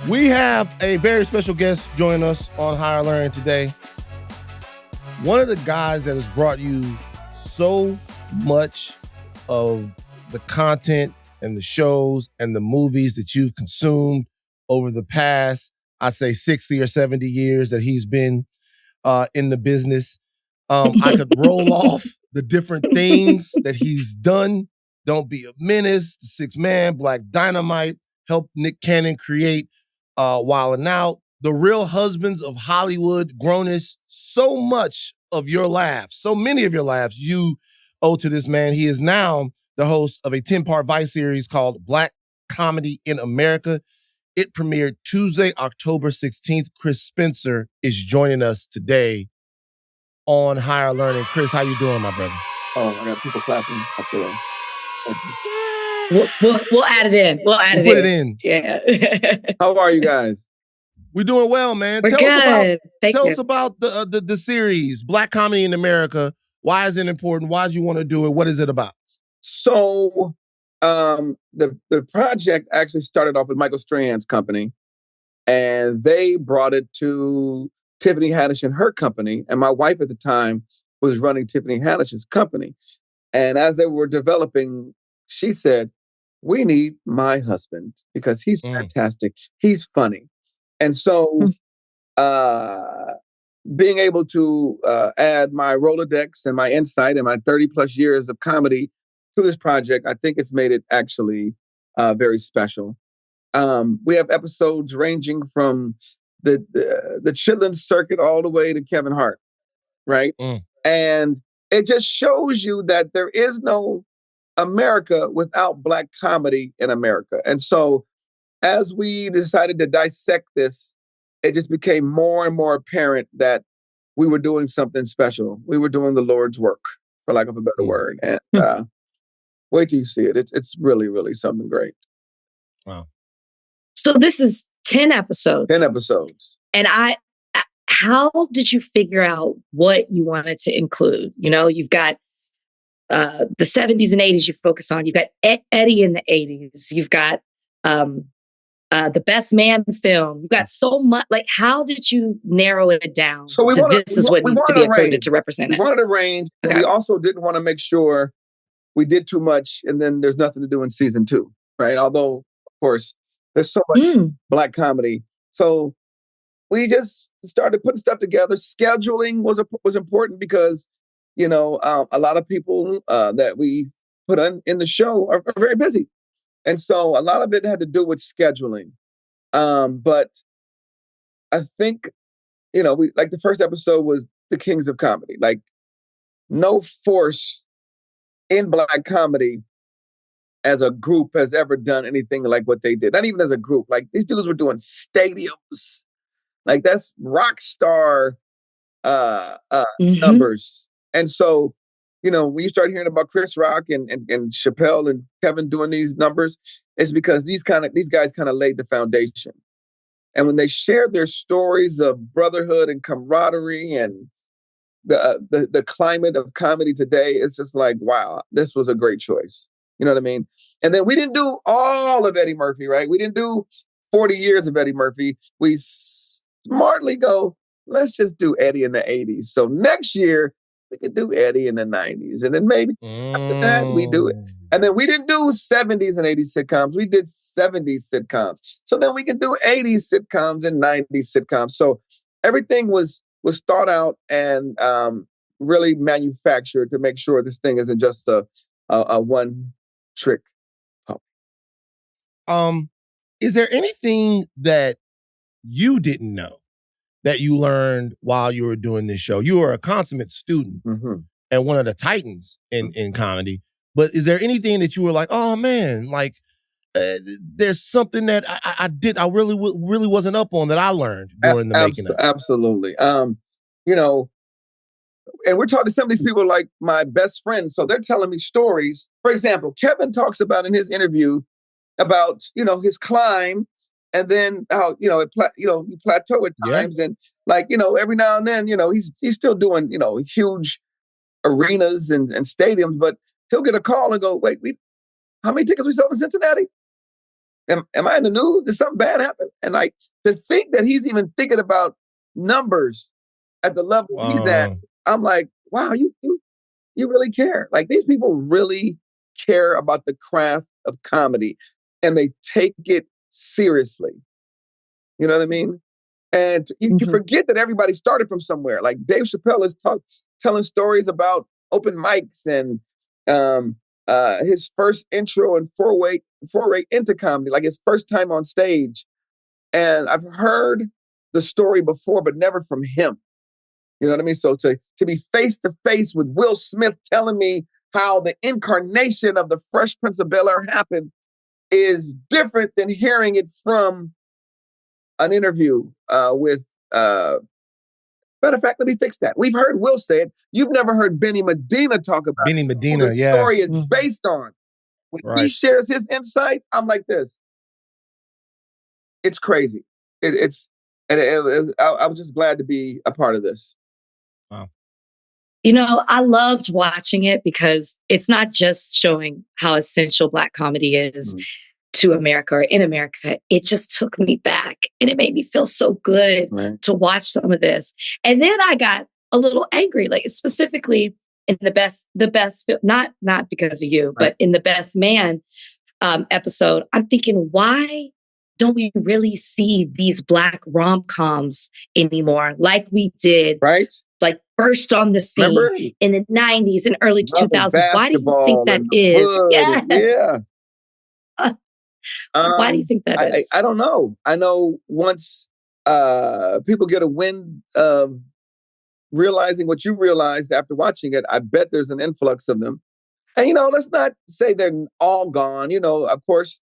We have a very special guest joining us on Higher Learning today. One of the guys that has brought you so much of the content and the shows and the movies that you've consumed over the past, I'd say 60 or 70 years that he's been in the business. I could roll off the different things that he's done. Don't Be a Menace, The Sixth Man, Black Dynamite, helped Nick Cannon create Wild 'N Out, The Real Husbands of Hollywood, Grownish. So much of your laughs, so many of your laughs you owe to this man. He is now the host of a 10-part Vice series called Black Comedy in America. It premiered Tuesday, October 16th. Chris Spencer is joining us today on Higher Learning. Chris, how you doing, my brother? Oh, I got people clapping up there. We'll add it in. We'll put it in. Yeah. How are you guys? We're doing well, man. We're good. Tell us about the series, Black Comedy in America. Why is it important? Why do you want to do it? What is it about? So the project actually started off with Michael Strahan's company, and they brought it to Tiffany Haddish and her company. And my wife at the time was running Tiffany Haddish's company. And as they were developing, she said, "We need my husband because he's fantastic. He's funny." And so being able to add my Rolodex and my insight and my 30 plus years of comedy to this project, I think it's made it actually very special. We have episodes ranging from the Chitlin circuit all the way to Kevin Hart, right? And it just shows you that there is no America without Black comedy in America. And so as we decided to dissect this, it just became more and more apparent that we were doing something special. We were doing the Lord's work, for lack of a better word. And wait till you see it. It's really, really something great. Wow. So this is 10 episodes. 10 episodes. And how did you figure out what you wanted to include? You know, you've got the 70s and 80s you focus on. You've got Eddie in the 80s. You've got the Best Man film. You've got so much. Like, how did you narrow it down to this is what needs to be included to represent it? We wanted a range. Okay. We also didn't want to make sure we did too much and then there's nothing to do in season 2, right? Although, of course, there's so much Black comedy. So we just started putting stuff together. Scheduling was important because, you know, a lot of people that we put in the show are very busy. And so a lot of it had to do with scheduling. But I think, you know, we like the first episode was the Kings of Comedy. Like, no force in Black comedy as a group has ever done anything like what they did. Not even as a group. Like, these dudes were doing stadiums. Like, that's rock star numbers. And so, you know, when you start hearing about Chris Rock and Chappelle and Kevin doing these numbers, it's because these guys kind of laid the foundation. And when they shared their stories of brotherhood and camaraderie and the climate of comedy today, it's just like, wow, this was a great choice. You know what I mean? And then we didn't do all of Eddie Murphy, right? We didn't do 40 years of Eddie Murphy. We smartly go, let's just do Eddie in the 80s. So next year, we could do Eddie in the 90s. And then maybe after that, we do it. And then we didn't do 70s and 80s sitcoms. We did 70s sitcoms. So then we could do 80s sitcoms and 90s sitcoms. So everything was thought out and really manufactured to make sure this thing isn't just a one-trick pony. Is there anything that you didn't know that you learned while you were doing this show? You were a consummate student and one of the titans in comedy. But is there anything that you were like, oh man, like there's something that I really wasn't up on that I learned during the making of it? Absolutely. You know, and we're talking to some of these people like my best friends. So they're telling me stories. For example, Kevin talks about in his interview about, you know, his climb. And then how, you know, you plateau at times. And like, you know, every now and then, you know, he's still doing, you know, huge arenas and stadiums, but he'll get a call and go, wait, how many tickets we sold in Cincinnati? am I in the news? Did something bad happen? And like to think that he's even thinking about numbers at the level he's at, I'm like, wow, you really care. Like these people really care about the craft of comedy and they take it seriously. You know what I mean? And you forget that everybody started from somewhere. Like Dave Chappelle is telling stories about open mics and his first intro and foray into comedy, like his first time on stage. And I've heard the story before, but never from him. You know what I mean? So to be face to face with Will Smith telling me how the incarnation of the Fresh Prince of Bel-Air happened is different than hearing it from an interview with matter of fact, let me fix that. We've heard Will say it. You've never heard Benny Medina talk about Benny Medina, the story is based on. When he shares his insight, I'm like this. It's crazy. I was just glad to be a part of this. Wow. You know, I loved watching it because it's not just showing how essential Black comedy is to America or in America. It just took me back and it made me feel so good to watch some of this. And then I got a little angry, like specifically in the best, not because of you, but in the Best Man episode, I'm thinking, why don't we really see these Black rom-coms anymore like we did? Right. Like burst on the scene in the 90s and early 2000s. Why do you think that is? Yes. Yeah. Why do you think that is? I don't know. I know once people get a wind of realizing what you realized after watching it, I bet there's an influx of them. And, let's not say they're all gone. Of course,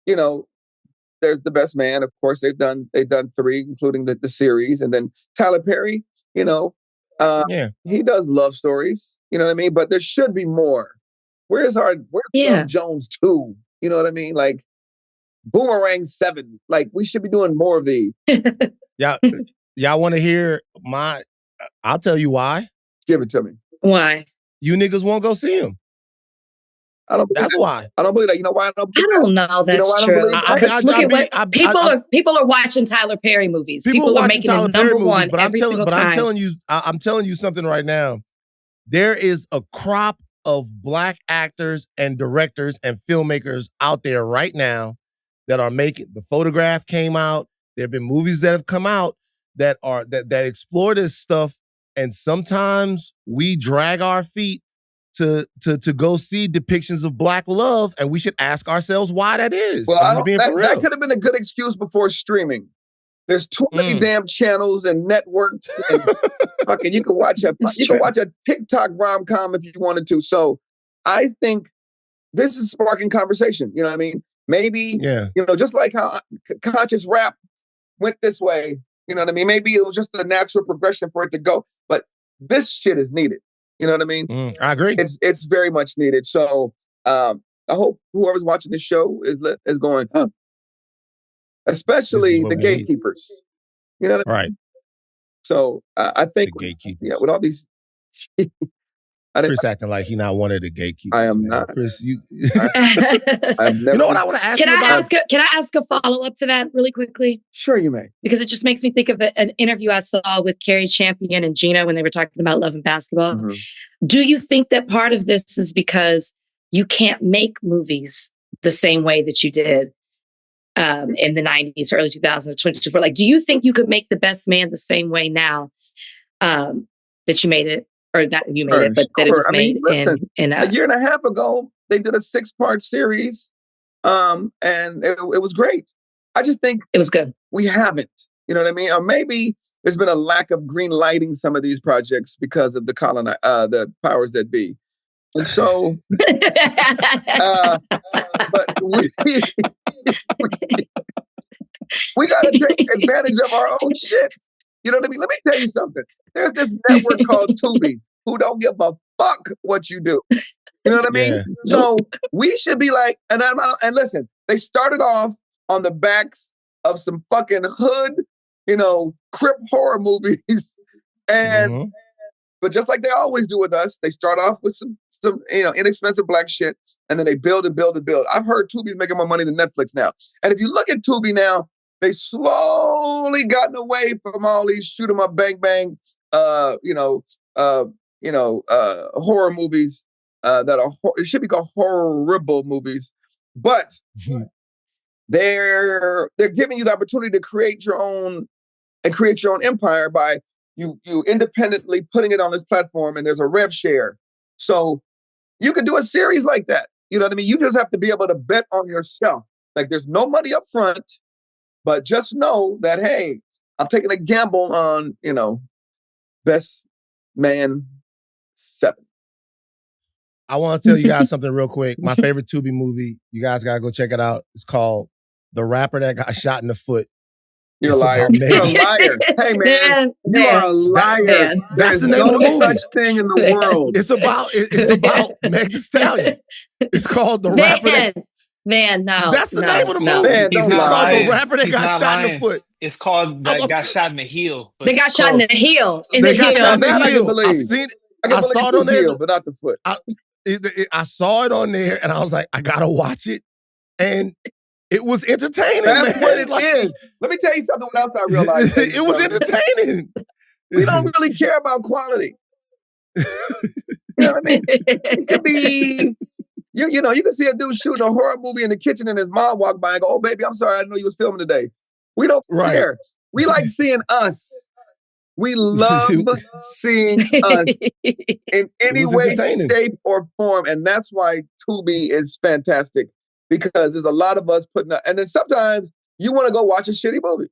there's The Best Man. Of course, they've done 3, including the series. And then Tyler Perry, he does love stories. You know what I mean? But there should be more. Where's Love Jones 2? You know what I mean? Like Boomerang 7. Like we should be doing more of these. Y'all want to hear I'll tell you why. Give it to me. Why? You niggas won't go see him. That's why. I don't believe that. You know why I don't believe that? I don't know. That's true. Because look at what people are watching Tyler Perry movies. People are making it number one every single time. I'm telling you something right now. There is a crop of Black actors and directors and filmmakers out there right now that are making. The Photograph came out. There have been movies that have come out that explore this stuff, and sometimes we drag our feet to go see depictions of Black love, and we should ask ourselves why that is. Well, that could have been a good excuse before streaming. There's too many damn channels and networks, and fucking you can watch a TikTok rom-com if you wanted to. So I think this is sparking conversation. You know what I mean? Maybe just like how conscious rap went this way. You know what I mean? Maybe it was just a natural progression for it to go, but this shit is needed. You know what I mean? I agree. It's very much needed. So I hope whoever's watching this show is going, especially the gatekeepers. You know what I mean? Right. So I think the gatekeepers. With all these, Chris acting like he not one of the gatekeepers. I am not. Chris, you. I've never, you know what I want to ask you about? Can I ask a follow up to that really quickly? Sure, you may. Because it just makes me think of an interview I saw with Carrie Champion and Gina when they were talking about Love and Basketball. Mm-hmm. Do you think that part of this is because you can't make movies the same way that you did in the 90s, early 2000s, 2024? Like, do you think you could make The Best Man the same way now that you made it? Or that you made it, but that it was made in a year and a half ago, they did a 6-part series, and it was great. I just think it was good. We haven't, you know what I mean? Or maybe there's been a lack of green lighting some of these projects because of the powers that be, and so. But we got to take advantage of our own shit. You know what I mean? Let me tell you something. There's this network called Tubi who don't give a fuck what you do. You know what I mean? Yeah. So we should be like, and listen, they started off on the backs of some fucking hood, Crip horror movies. And But just like they always do with us, they start off with some inexpensive black shit, and then they build and build and build. I've heard Tubi's making more money than Netflix now. And if you look at Tubi now, they've slowly gotten away from all these shoot 'em up, bang bang, horror movies that are it should be called horrible movies, but they're giving you the opportunity to create your own empire by you independently putting it on this platform, and there's a rev share. So you can do a series like that. You know what I mean? You just have to be able to bet on yourself. Like there's no money up front, but just know that, hey, I'm taking a gamble on, Best Man 7. I want to tell you guys something real quick. My favorite Tubi movie, you guys got to go check it out. It's called The Rapper That Got Shot in the Foot. You're a liar. You're a liar. Hey, man. You are a liar. That's the name of the movie. There's no such thing in the world. It's about Meg Thee Stallion. It's called The Rapper That... Man, no. That's the name of the movie. Man, it's called The Rapper That Got Shot in the Foot. It's called That Got Shot in the Heel. They got shot in the heel. They got shot in the heel. I saw it on there, but not the foot. I saw it on there, and I was like, I gotta watch it, and it was entertaining. That's what it is. Let me tell you something else I realized. It was entertaining. We don't really care about quality. You know what I mean? It could be, you can see a dude shooting a horror movie in the kitchen and his mom walk by and go, "Oh, baby, I'm sorry, I didn't know you was filming today." We don't care. We like seeing us. We love seeing us in any way, shape, or form. And that's why Tubi is fantastic, because there's a lot of us putting up. And then sometimes you want to go watch a shitty movie.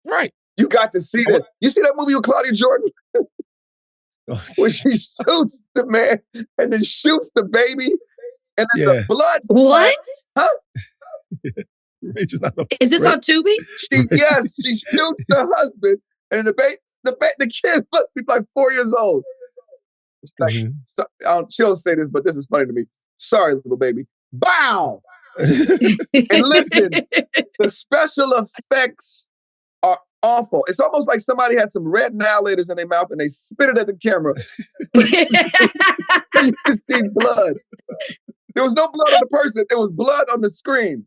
Right. You got to see that. You see that movie with Claudia Jordan? Where she shoots the man and then shoots the baby. And then the blood. What? Huh? Is this on Tubi? Yes, she shoots the husband, and the kid must be like 4 years old. Like, she don't say this, but this is funny to me. "Sorry, little baby." Bow. And listen, the special effects are awful. It's almost like somebody had some red annihilators in their mouth and they spit it at the camera. You can see blood. There was no blood on the person. There was blood on the screen.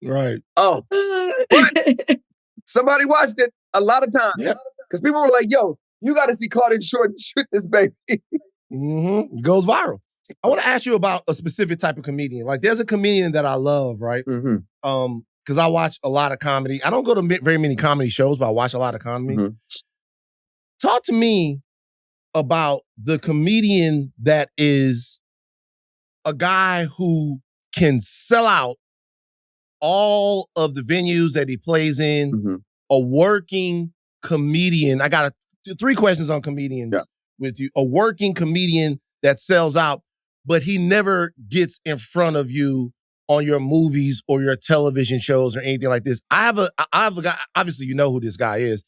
Right. Oh. But somebody watched it a lot of times. Yep. Because people were like, "Yo, you got to see Claudia Jordan shoot this baby." It goes viral. I want to ask you about a specific type of comedian. Like, there's a comedian that I love, right? Because I watch a lot of comedy. I don't go to very many comedy shows, but I watch a lot of comedy. Talk to me about the comedian that is a guy who can sell out all of the venues that he plays in, a working comedian. I got 3 questions on comedians with you. A working comedian that sells out, but he never gets in front of you on your movies or your television shows or anything like this. I have a guy, obviously you know who this guy is.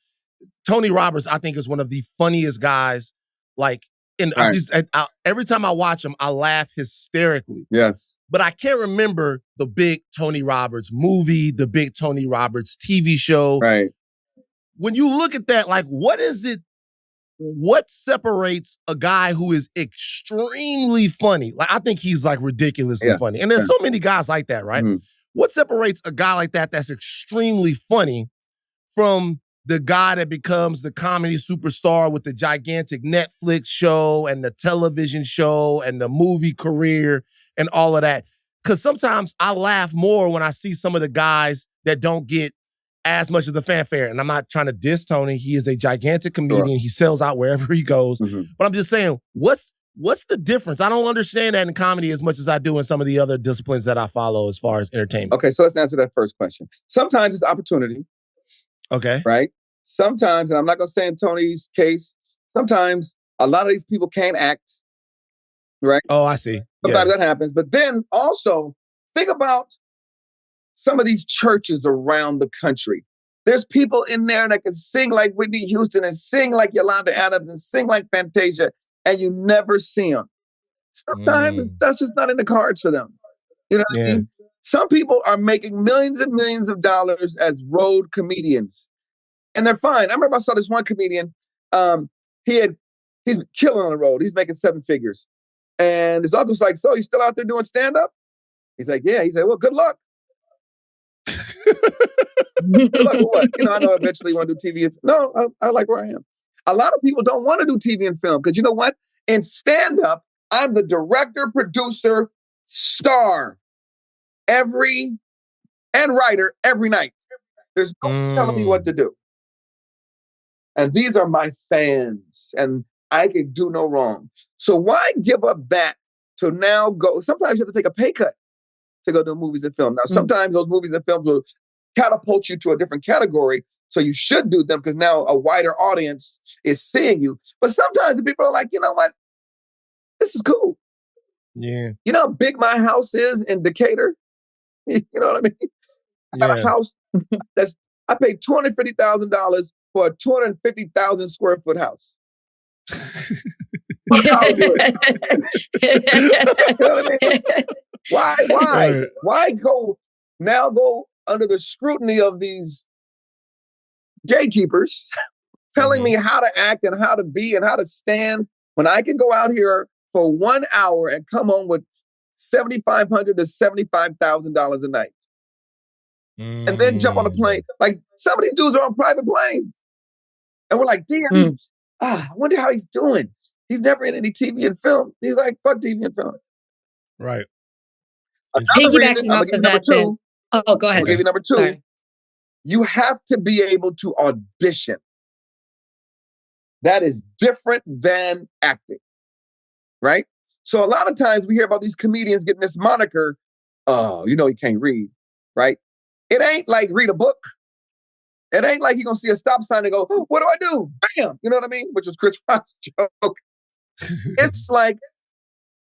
Tony Roberts, I think, is one of the funniest guys. Like, every time I watch him, I laugh hysterically. Yes. But I can't remember the big Tony Roberts movie, the big Tony Roberts TV show. Right. When you look at that, like, what is it? What separates a guy who is extremely funny? Like, I think he's like ridiculously funny. And there's so many guys like that, right? What separates a guy like that that's extremely funny from the guy that becomes the comedy superstar with the gigantic Netflix show and the television show and the movie career and all of that? Because sometimes I laugh more when I see some of the guys that don't get as much of the fanfare. And I'm not trying to diss Tony. He is a gigantic comedian. He sells out wherever he goes. But I'm just saying, what's the difference? I don't understand that in comedy as much as I do in some of the other disciplines that I follow as far as entertainment. Okay, so let's answer that first question. Sometimes it's opportunity. Okay. Right? Sometimes, and I'm not going to say in Tony's case, sometimes a lot of these people can't act. Right? Oh, I see. Sometimes that happens. But then also, think about some of these churches around the country. There's people in there that can sing like Whitney Houston and sing like Yolanda Adams and sing like Fantasia, and you never see them. Sometimes that's just not in the cards for them. You know what I mean? Some people are making millions and millions of dollars as road comedians, and they're fine. I remember I saw this one comedian. He He's killing on the road. He's making 7 figures. And his uncle's like, so you still out there doing stand-up? He's like, yeah. He said, well, good luck. Good luck with what? I know eventually you want to do TV. No, I like where I am. A lot of people don't want to do TV and film because you know what? In stand-up, I'm the director, producer, star and writer every night. There's no one telling me what to do. And these are my fans, and I can do no wrong. So why give up that to now go? Sometimes you have to take a pay cut to go do movies and film. Now, sometimes those movies and films will catapult you to a different category. So you should do them because now a wider audience is seeing you. But sometimes the people are like, you know what? This is cool. Yeah. You know how big my house is in Decatur? You know what I mean? I got a house I paid $250,000 for a 250,000 square foot house. You know what I mean? Why? Right. Why go under the scrutiny of these gatekeepers telling me how to act and how to be and how to stand when I can go out here for 1 hour and come home with $7,500 to $75,000 a night? And then jump on a plane. Like some of these dudes are on private planes. And we're like, damn, I wonder how he's doing. He's never in any TV and film. He's like, fuck TV and film. Right. Piggybacking off of that, then. Oh, go ahead. I'll give you number 2. Sorry. You have to be able to audition. That is different than acting, right? So a lot of times we hear about these comedians getting this moniker, oh, he can't read, right? It ain't like read a book. It ain't like you're going to see a stop sign and go, what do I do? Bam! You know what I mean? Which was Chris Rock's joke. It's like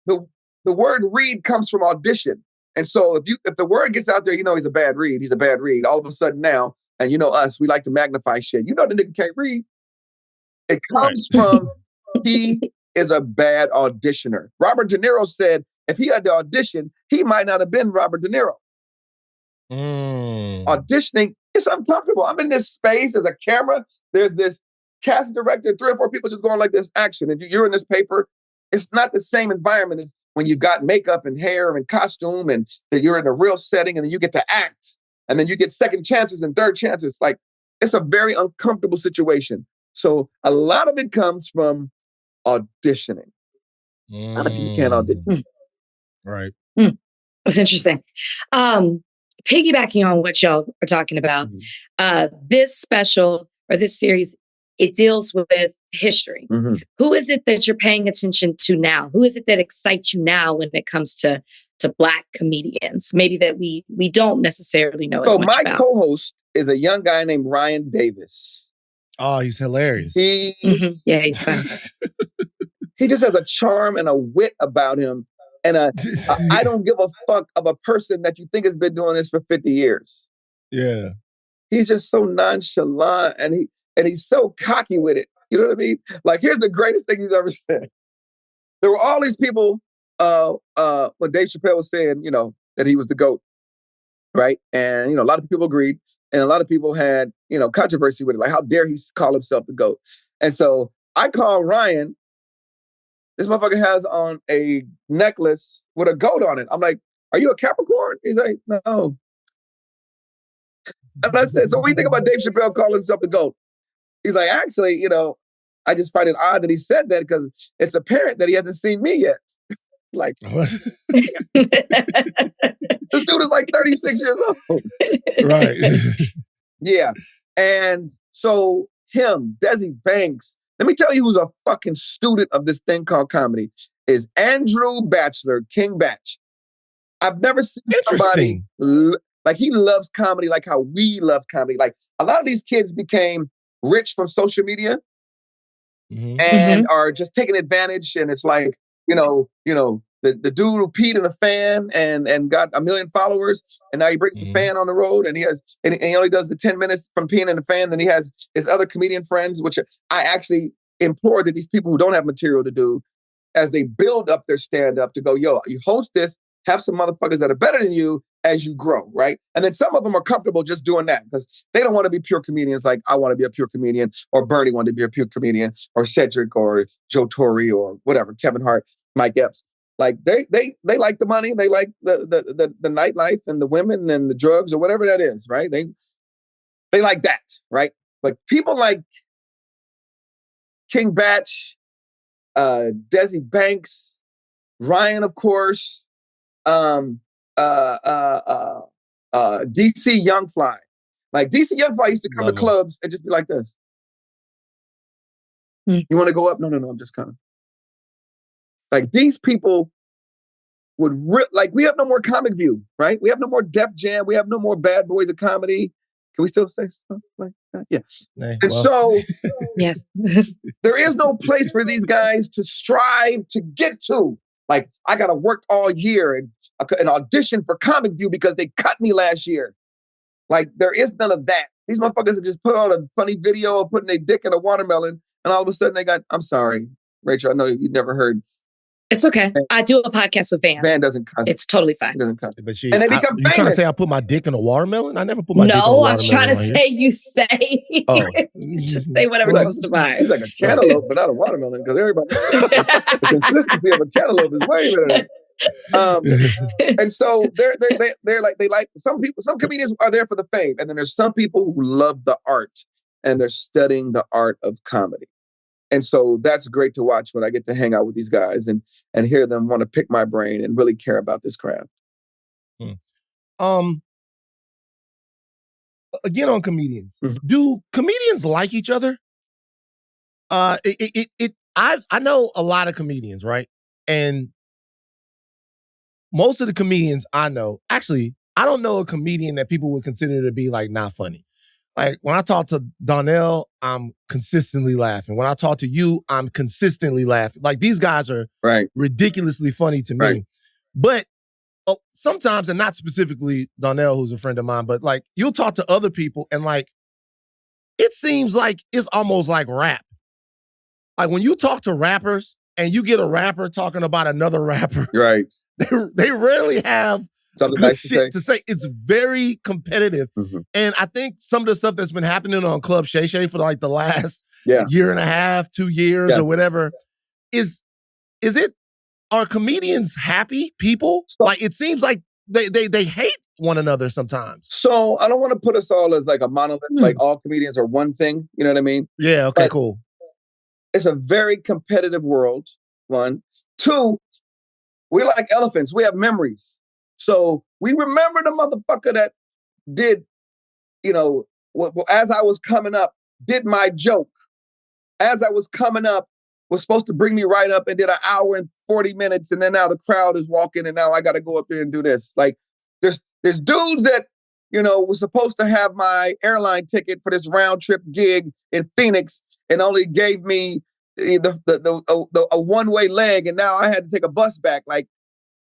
the word read comes from audition. And so if the word gets out there, he's a bad read. He's a bad read. All of a sudden now, and us, we like to magnify shit. The nigga can't read. It comes from he is a bad auditioner. Robert De Niro said if he had to audition, he might not have been Robert De Niro. Auditioning, it's uncomfortable. I'm in this space, there's a camera, there's this casting director, 3 or 4 people just going like this action, and you're in this paper. It's not the same environment as when you've got makeup and hair and costume and you're in a real setting and then you get to act and then you get second chances and third chances. Like it's a very uncomfortable situation. So a lot of it comes from auditioning. A lot of people can't audition. Right. That's interesting. Piggybacking on what y'all are talking about, this special or this series, it deals with history. Who is it that you're paying attention to now? Who is it that excites you now when it comes to Black comedians? Maybe that we don't necessarily know as much about. So my co-host is a young guy named Ryan Davis. Oh, he's hilarious. Yeah, he's fun. He just has a charm and a wit about him. And I don't give a fuck of a person that you think has been doing this for 50 years. Yeah. He's just so nonchalant and he's so cocky with it. You know what I mean? Like, here's the greatest thing he's ever said. There were all these people when Dave Chappelle was saying, that he was the GOAT, right? And, a lot of people agreed. And a lot of people had, controversy with it. Like, how dare he call himself the GOAT? And so I called Ryan. This motherfucker has on a necklace with a goat on it. I'm like, are you a Capricorn? He's like, no. And I said, so what do you think about Dave Chappelle calling himself the GOAT? He's like, actually, I just find it odd that he said that because it's apparent that he hasn't seen me yet. Like, this dude is like 36 years old. Right. Yeah. And so him, Desi Banks, let me tell you who's a fucking student of this thing called comedy, is Andrew Batchelor, King Batch. I've never seen somebody, like he loves comedy like how we love comedy. Like a lot of these kids became rich from social media and are just taking advantage. And it's like, the dude who peed in a fan and got 1 million followers, and now he brings the fan on the road, and he only does the 10 minutes from peeing in the fan. Then he has his other comedian friends, which I actually implore that these people who don't have material to do, as they build up their stand-up, to go, yo, you host this, have some motherfuckers that are better than you, as you grow, right? And then some of them are comfortable just doing that because they don't want to be pure comedians like I want to be a pure comedian, or Bernie wanted to be a pure comedian, or Cedric, or Joe Torre, or whatever, Kevin Hart, Mike Epps. Like they like the money, they like the nightlife and the women and the drugs or whatever that is, right? They like that, right? But people like King Batch, Desi Banks, Ryan, of course, DC Young Fly. Like DC Young Fly used to come to clubs and just be like this. You want to go up? No, I'm just coming. Like these people would we have no more Comic View, right? We have no more Def Jam. We have no more Bad Boys of Comedy. Can we still say stuff like that? Yes. So yes, there is no place for these guys to strive to get to. Like, I got to work all year and audition for Comic View because they cut me last year. Like, there is none of that. These motherfuckers have just put on a funny video of putting their dick in a watermelon, and all of a sudden they got, I'm sorry, Rachel, I know you've never heard. It's okay. I do a podcast with Van. Van doesn't cut. It's totally fine. He doesn't cut. But and they become you trying to say I put my dick in a watermelon? I never put my dick in a watermelon. No, I'm trying to say you say. Just say whatever comes to mind. He's like a cantaloupe, but not a watermelon, because everybody the consistency of a cantaloupe is way better. And so they're like some people. Some comedians are there for the fame, and then there's some people who love the art and they're studying the art of comedy. And so that's great to watch when I get to hang out with these guys and hear them want to pick my brain and really care about this craft. Again on comedians, do comedians like each other? I know a lot of comedians, right? And most of the comedians I know, actually, I don't know a comedian that people would consider to be like not funny. Like when I talk to Donnell, I'm consistently laughing. When I talk to you, I'm consistently laughing. Like these guys are ridiculously funny to me. Right. But sometimes, and not specifically Donnell, who's a friend of mine, but like you'll talk to other people and like it seems like it's almost like rap. Like when you talk to rappers and you get a rapper talking about another rapper, right? They rarely have something good nice shit to say. It's very competitive. And I think some of the stuff that's been happening on Club Shay Shay for like the last year and a half, 2 years or whatever, is it, are comedians happy people? Like it seems like they hate one another sometimes. So I don't want to put us all as like a monolith, like all comedians are one thing. You know what I mean? Yeah, okay, cool. It's a very competitive world, one. Two, we're like elephants. We have memories. So we remember the motherfucker that did, as I was coming up, did my joke. As I was coming up, was supposed to bring me right up and did an hour and 40 minutes. And then now the crowd is walking and now I got to go up there and do this. Like there's dudes that, was supposed to have my airline ticket for this round trip gig in Phoenix and only gave me a one-way leg. And now I had to take a bus back. Like,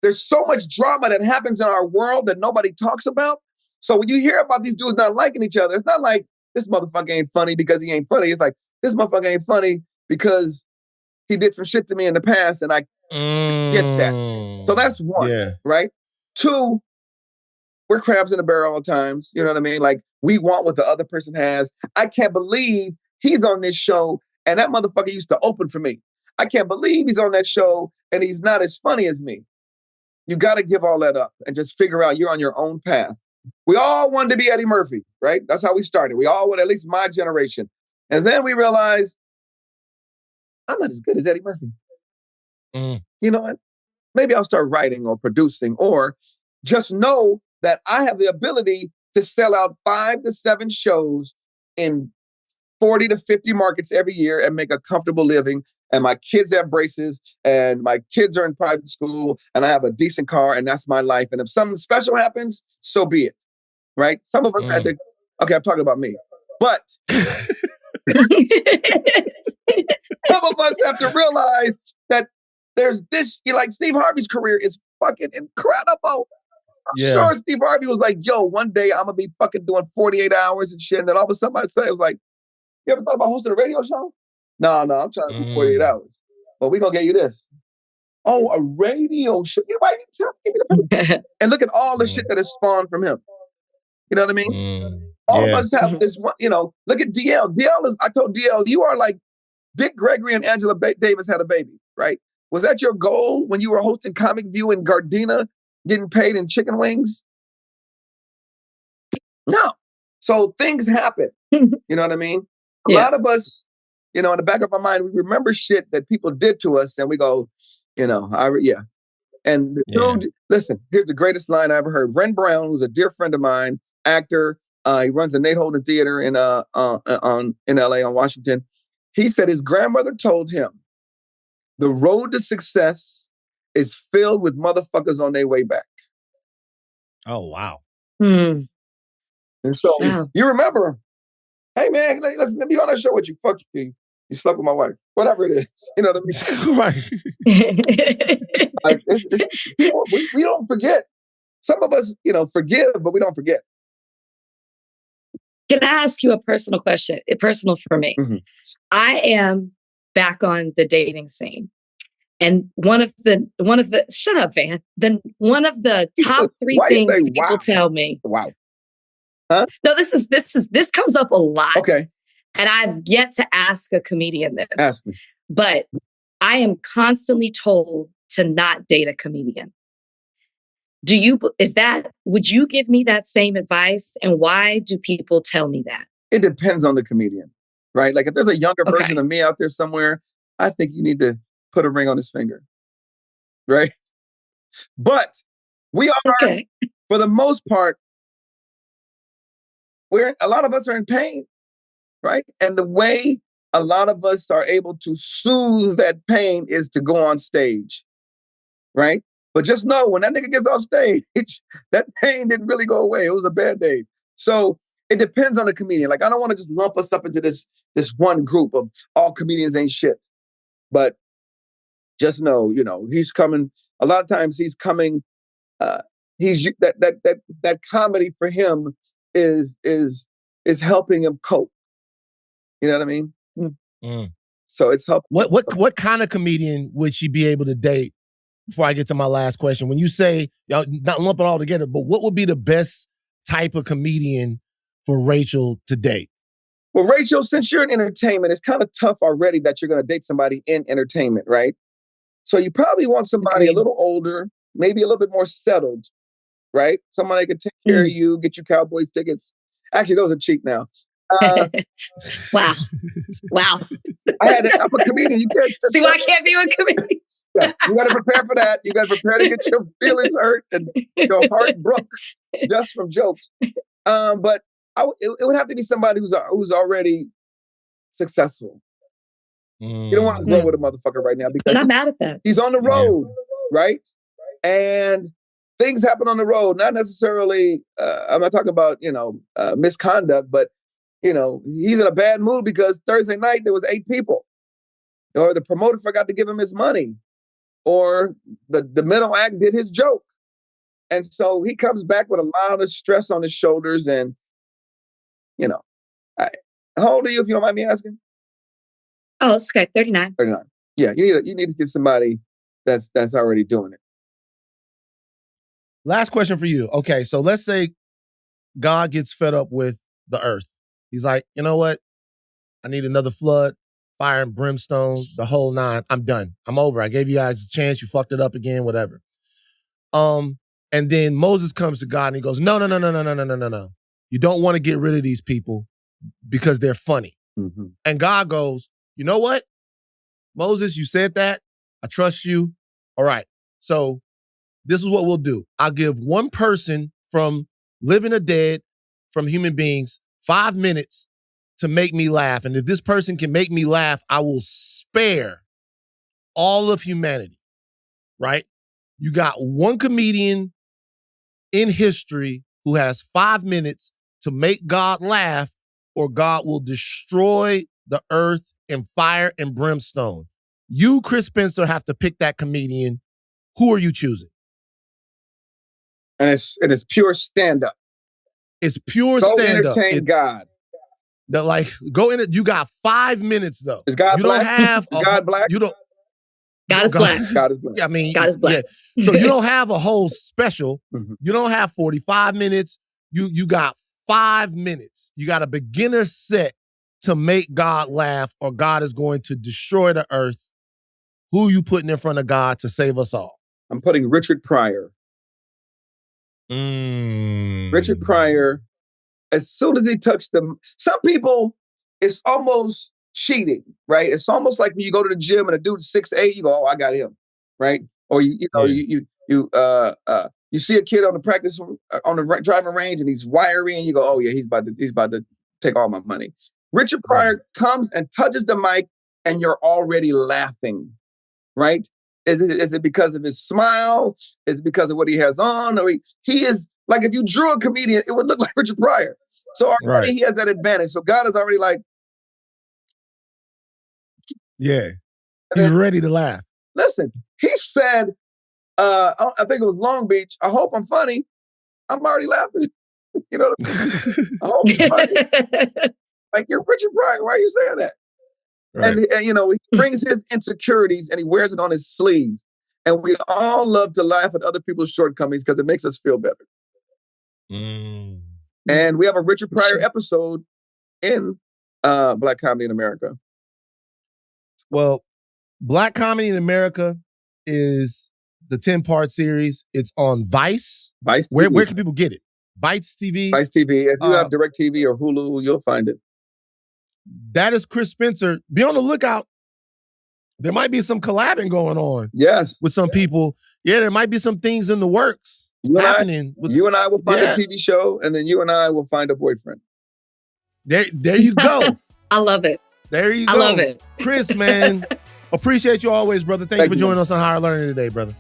there's so much drama that happens in our world that nobody talks about. So when you hear about these dudes not liking each other, it's not like this motherfucker ain't funny because he ain't funny. It's like this motherfucker ain't funny because he did some shit to me in the past and I get that. So that's one, right? Two, we're crabs in a barrel all times. You know what I mean? Like we want what the other person has. I can't believe he's on this show and that motherfucker used to open for me. I can't believe he's on that show and he's not as funny as me. You got to give all that up and just figure out you're on your own path. We all wanted to be Eddie Murphy, right? That's how we started. We all wanted, at least my generation. And then we realized, I'm not as good as Eddie Murphy. You know what? Maybe I'll start writing or producing or just know that I have the ability to sell out 5 to 7 shows in 40 to 50 markets every year and make a comfortable living. And my kids have braces and my kids are in private school and I have a decent car and that's my life. And if something special happens, so be it. Right? Some of us had to, okay, I'm talking about me, but some of us have to realize that there's this, like Steve Harvey's career is fucking incredible. I'm sure Steve Harvey was like, yo, one day I'm going to be fucking doing 48 hours and shit. And then all of a sudden I say, it was like, you ever thought about hosting a radio show? No, I'm trying to do 48 hours. But we're going to get you this. Oh, a radio show. You know, why didn't you tell me? And look at all the shit that has spawned from him. You know what I mean? All of us have this one, you know, look at DL. I told DL, you are like Dick Gregory and Angela Davis had a baby, right? Was that your goal when you were hosting Comic View in Gardena, getting paid in chicken wings? No. So things happen. You know what I mean? A lot of us, you know, in the back of our mind, we remember shit that people did to us and we go, you know, And the dude, listen, here's the greatest line I ever heard. Ren Brown, who's a dear friend of mine, actor, he runs the Nate Holden Theater in LA on Washington. He said his grandmother told him the road to success is filled with motherfuckers on their way back. Oh, wow. And so you remember, hey man, listen, let me on that show with you. Fuck you. You slept with my wife. Whatever it is. You know what I mean? We don't forget. Some of us, you know, forgive, but we don't forget. Can I ask you a personal question? Personal for me. I am back on the dating scene. And one of the shut up, Van. Then one of the top 3 things people tell me. Wow. Huh? No, this comes up a lot. Okay. And I've yet to ask a comedian this. Ask me. But I am constantly told to not date a comedian. Would you give me that same advice? And why do people tell me that? It depends on the comedian, right? Like if there's a younger version of me out there somewhere, I think you need to put a ring on his finger, right? But we are, for the most part, a lot of us are in pain, right? And the way a lot of us are able to soothe that pain is to go on stage, right? But just know when that nigga gets off stage, that pain didn't really go away. It was a Band-Aid. So it depends on the comedian. Like I don't want to just lump us up into this one group of all comedians ain't shit. But just know, you know, he's coming. A lot of times he's coming. He's that comedy for him is helping him cope. You know what I mean? So it's helping. What kind of comedian would she be able to date? Before I get to my last question, when you say y'all not lump it all together, but what would be the best type of comedian for Rachel to date? Well, Rachel, since you're in entertainment, it's kind of tough already that you're going to date somebody in entertainment, right? So you probably want somebody a little older, maybe a little bit more settled, right? Somebody that can take care of you, get you Cowboys tickets. Actually, those are cheap now. Wow. I'm a comedian. You can't see why I can't be with comedians. Yeah, you got to prepare for that. You got to prepare to get your feelings hurt and your heart broke just from jokes. But it would have to be somebody who's already successful. You don't want to grow with a motherfucker right now because I'm not mad at that. He's on the road, right? And things happen on the road. Not necessarily. I'm not talking about misconduct, but he's in a bad mood because Thursday night there was 8 people, or the promoter forgot to give him his money, or the middle act did his joke. And so he comes back with a lot of stress on his shoulders. And, how old are you, if you don't mind me asking? Oh, it's okay. 39. 39. Yeah, you need to get somebody that's already doing it. Last question for you. Okay, so let's say God gets fed up with the earth. He's like, you know what? I need another flood, fire and brimstone, the whole 9. I'm done. I'm over. I gave you guys a chance. You fucked it up again, whatever. And then Moses comes to God and he goes, no. You don't want to get rid of these people because they're funny. Mm-hmm. And God goes, you know what? Moses, you said that. I trust you. All right. So this is what we'll do. I'll give one person from living or dead, from human beings, 5 minutes to make me laugh. And if this person can make me laugh, I will spare all of humanity, right? You got one comedian in history who has 5 minutes to make God laugh, or God will destroy the earth in fire and brimstone. You, Chris Spencer, have to pick that comedian. Who are you choosing? And it's pure stand-up. It's pure Go stand-up. Entertain God. Go in it. You got 5 minutes though. Is God you black? Don't have Is God black? You don't. God is black. God is black. I mean, God is black. Yeah. So you don't have a whole special. Mhm. You don't have 45 minutes. You got 5 minutes. You got a beginner set to make God laugh, or God is going to destroy the earth. Who you putting in front of God to save us all? I'm putting Richard Pryor. Richard Pryor, as soon as he touched them, some people, it's almost cheating, right? It's almost like when you go to the gym and a dude's 6'8", you go, "Oh, I got him," right? Or you see a kid on the practice on the driving range and he's wiry, and you go, "Oh yeah, he's about to take all my money." Richard Pryor comes and touches the mic, and you're already laughing, right? Is it because of his smile? Is it because of what he has on? Or he is like, if you drew a comedian, it would look like Richard Pryor. So already he has that advantage. So God is already like, yeah, he's ready to laugh. Listen, he said, I think it was Long Beach, "I hope I'm funny." I'm already laughing. You know what I mean? I hope I'm funny. Like, you're Richard Pryor. Why are you saying that? Right. And you know, he brings his insecurities and he wears it on his sleeve. And we all love to laugh at other people's shortcomings because it makes us feel better. And we have a Richard Pryor episode in Black Comedy in America. Well, Black Comedy in America is the 10-part series. It's on Vice. Vice TV. TV. Where can people get it? Vice TV. Vice TV. If you have DirecTV or Hulu, you'll find it. That is Chris Spencer. Be on the lookout. There might be some collabing going on. Yes. With some people. Yeah, there might be some things in the works happening. You and I will find a TV show, and then you and I will find a boyfriend. There you go. I love it. There you go. I love it. Chris, man, appreciate you always, brother. Thank you for joining us on Higher Learning today, brother.